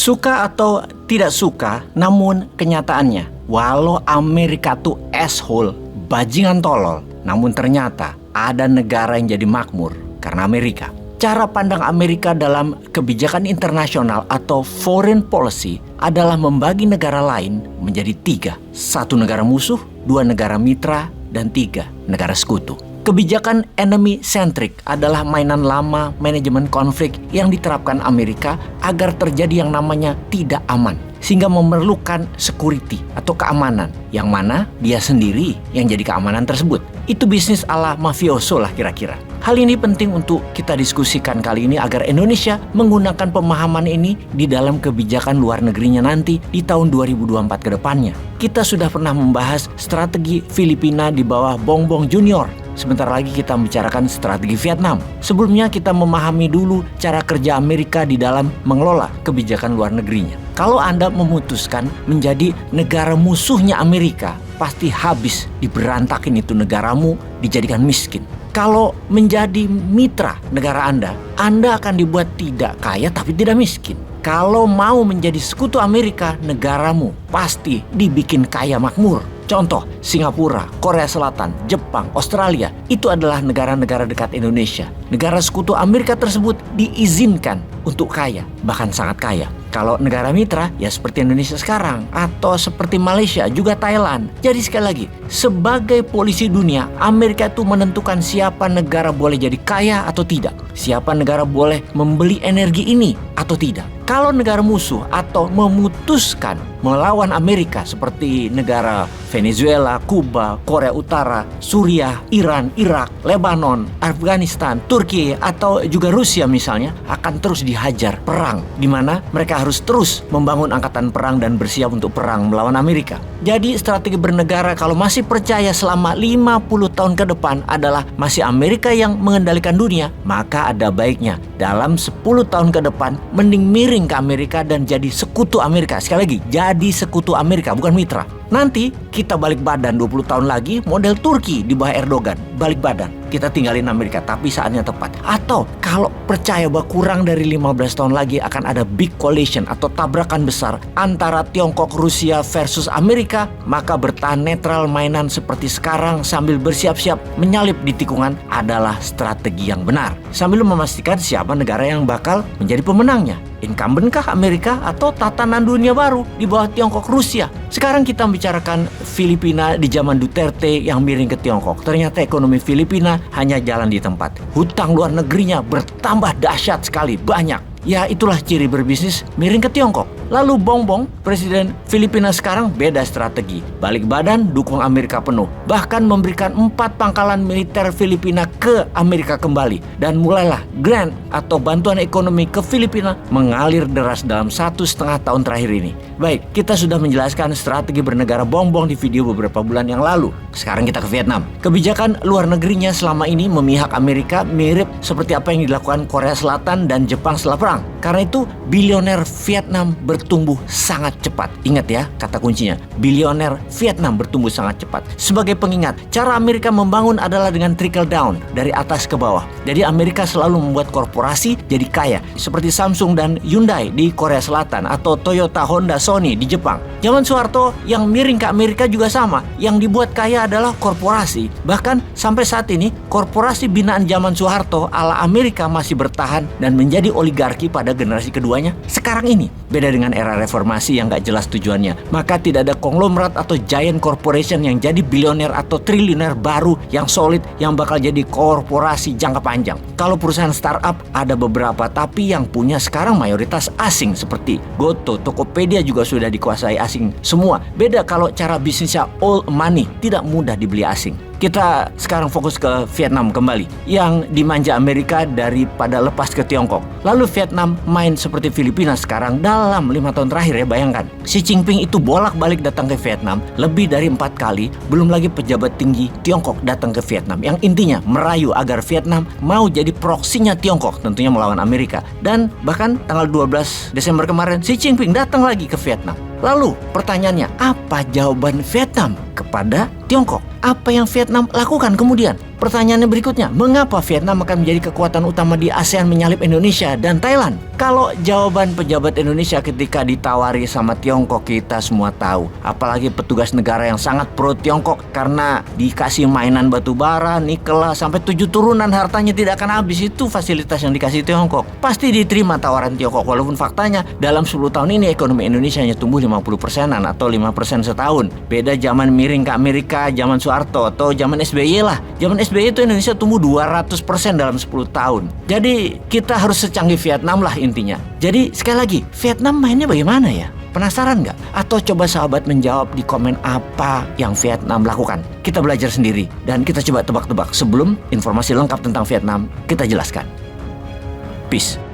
Suka atau tidak suka, namun kenyataannya, walau Amerika tuh asshole, bajingan tolol, namun ternyata ada negara yang jadi makmur karena Amerika. Cara pandang Amerika dalam kebijakan internasional atau foreign policy adalah membagi negara lain menjadi 3. 1 negara musuh, 2 negara mitra, dan 3 negara sekutu. Kebijakan enemy-centric adalah mainan lama manajemen konflik yang diterapkan Amerika agar terjadi yang namanya tidak aman, sehingga memerlukan security atau keamanan, yang mana dia sendiri yang jadi keamanan tersebut. Itu bisnis ala mafioso lah kira-kira. Hal ini penting untuk kita diskusikan kali ini agar Indonesia menggunakan pemahaman ini di dalam kebijakan luar negerinya nanti di tahun 2024 ke depannya. Kita sudah pernah membahas strategi Filipina di bawah Bongbong Junior. Sebentar lagi kita membicarakan strategi Vietnam. Sebelumnya kita memahami dulu cara kerja Amerika di dalam mengelola kebijakan luar negerinya. Kalau Anda memutuskan menjadi negara musuhnya Amerika, pasti habis diberantakin itu negaramu, dijadikan miskin. Kalau menjadi mitra negara Anda akan dibuat tidak kaya tapi tidak miskin. Kalau mau menjadi sekutu Amerika, negaramu pasti dibikin kaya makmur. Contoh, Singapura, Korea Selatan, Jepang, Australia, itu adalah negara-negara dekat Indonesia. Negara sekutu Amerika tersebut diizinkan untuk kaya, bahkan sangat kaya. Kalau negara mitra, ya seperti Indonesia sekarang, atau seperti Malaysia, juga Thailand. Jadi sekali lagi, sebagai polisi dunia, Amerika itu menentukan siapa negara boleh jadi kaya atau tidak. Siapa negara boleh membeli energi ini atau tidak. Kalau negara musuh atau memutuskan melawan Amerika seperti negara Venezuela, Kuba, Korea Utara, Suriah, Iran, Irak, Lebanon, Afghanistan, Turki, atau juga Rusia misalnya, akan terus dihajar perang, di mana mereka harus terus membangun angkatan perang dan bersiap untuk perang melawan Amerika. Jadi strategi bernegara kalau masih percaya selama 50 tahun ke depan adalah masih Amerika yang mengendalikan dunia, maka ada baiknya dalam 10 tahun ke depan mending miring ke Amerika dan jadi sekutu Amerika. Sekali lagi, jadi sekutu Amerika, bukan mitra. Nanti kita balik badan 20 tahun lagi model Turki di bawah Erdogan. Balik badan, kita tinggalin Amerika, tapi saatnya tepat. Atau kalau percaya bahwa kurang dari 15 tahun lagi akan ada big coalition atau tabrakan besar antara Tiongkok, Rusia versus Amerika, maka bertahan netral mainan seperti sekarang sambil bersiap-siap menyalip di tikungan adalah strategi yang benar. Sambil memastikan siapa negara yang bakal menjadi pemenangnya. Incumbentkah Amerika atau tatanan dunia baru di bawah Tiongkok, Rusia? Sekarang kita membicarakan Filipina di zaman Duterte yang miring ke Tiongkok. Ternyata ekonomi Filipina hanya jalan di tempat. Hutang luar negerinya bertambah dahsyat sekali, banyak. Ya itulah ciri berbisnis miring ke Tiongkok. Lalu Bongbong, presiden Filipina sekarang beda strategi. Balik badan, dukung Amerika penuh. Bahkan memberikan 4 pangkalan militer Filipina ke Amerika kembali. Dan mulailah grant atau bantuan ekonomi ke Filipina mengalir deras dalam 1,5 tahun terakhir ini. Baik, kita sudah menjelaskan strategi bernegara Bongbong di video beberapa bulan yang lalu. Sekarang kita ke Vietnam. Kebijakan luar negerinya selama ini memihak Amerika mirip seperti apa yang dilakukan Korea Selatan dan Jepang setelah perang. Karena itu bilioner Vietnam bertumbuh sangat cepat. Ingat ya kata kuncinya, bilioner Vietnam bertumbuh sangat cepat. Sebagai pengingat, cara Amerika membangun adalah dengan trickle down, dari atas ke bawah. Jadi Amerika selalu membuat korporasi jadi kaya, seperti Samsung dan Hyundai di Korea Selatan, atau Toyota, Honda, Sony di Jepang. Zaman Soeharto yang miring ke Amerika juga sama. Yang dibuat kaya adalah korporasi. Bahkan sampai saat ini, korporasi binaan zaman Soeharto ala Amerika masih bertahan dan menjadi oligarki pada generasi keduanya sekarang ini. Beda dengan era reformasi yang gak jelas tujuannya. Maka tidak ada konglomerat atau giant corporation yang jadi bilioner atau triliuner baru yang solid, yang bakal jadi korporasi jangka panjang. Kalau perusahaan startup ada beberapa, tapi yang punya sekarang mayoritas asing seperti Goto, Tokopedia juga sudah dikuasai asing semua. Beda kalau cara bisnisnya all money, tidak mudah dibeli asing. Kita sekarang fokus ke Vietnam kembali, yang dimanja Amerika daripada lepas ke Tiongkok. Lalu Vietnam main seperti Filipina sekarang dalam 5 tahun terakhir ya, bayangkan. Xi Jinping itu bolak-balik datang ke Vietnam lebih dari 4 kali, belum lagi pejabat tinggi Tiongkok datang ke Vietnam. Yang intinya merayu agar Vietnam mau jadi proksinya Tiongkok, tentunya melawan Amerika. Dan bahkan tanggal 12 Desember kemarin, Xi Jinping datang lagi ke Vietnam. Lalu pertanyaannya, apa jawaban Vietnam kepada Tiongkok? Apa yang Vietnam lakukan kemudian? Pertanyaannya berikutnya, mengapa Vietnam akan menjadi kekuatan utama di ASEAN menyalip Indonesia dan Thailand? Kalau jawaban pejabat Indonesia ketika ditawari sama Tiongkok kita semua tahu. Apalagi petugas negara yang sangat pro Tiongkok karena dikasih mainan batu bara, nikel lah, sampai 7 turunan hartanya tidak akan habis. Itu fasilitas yang dikasih Tiongkok. Pasti diterima tawaran Tiongkok, walaupun faktanya dalam 10 tahun ini ekonomi Indonesia hanya tumbuh 50%-an atau 5% setahun. Beda zaman miring ke Amerika, zaman Soeharto atau zaman SBY lah. Zaman SBY itu Indonesia tumbuh 200% dalam 10 tahun. Jadi kita harus secanggih Vietnam lah intinya. Jadi sekali lagi, Vietnam mainnya bagaimana ya? Penasaran nggak? Atau coba sahabat menjawab di komen apa yang Vietnam lakukan. Kita belajar sendiri dan kita coba tebak-tebak sebelum informasi lengkap tentang Vietnam kita jelaskan. Peace.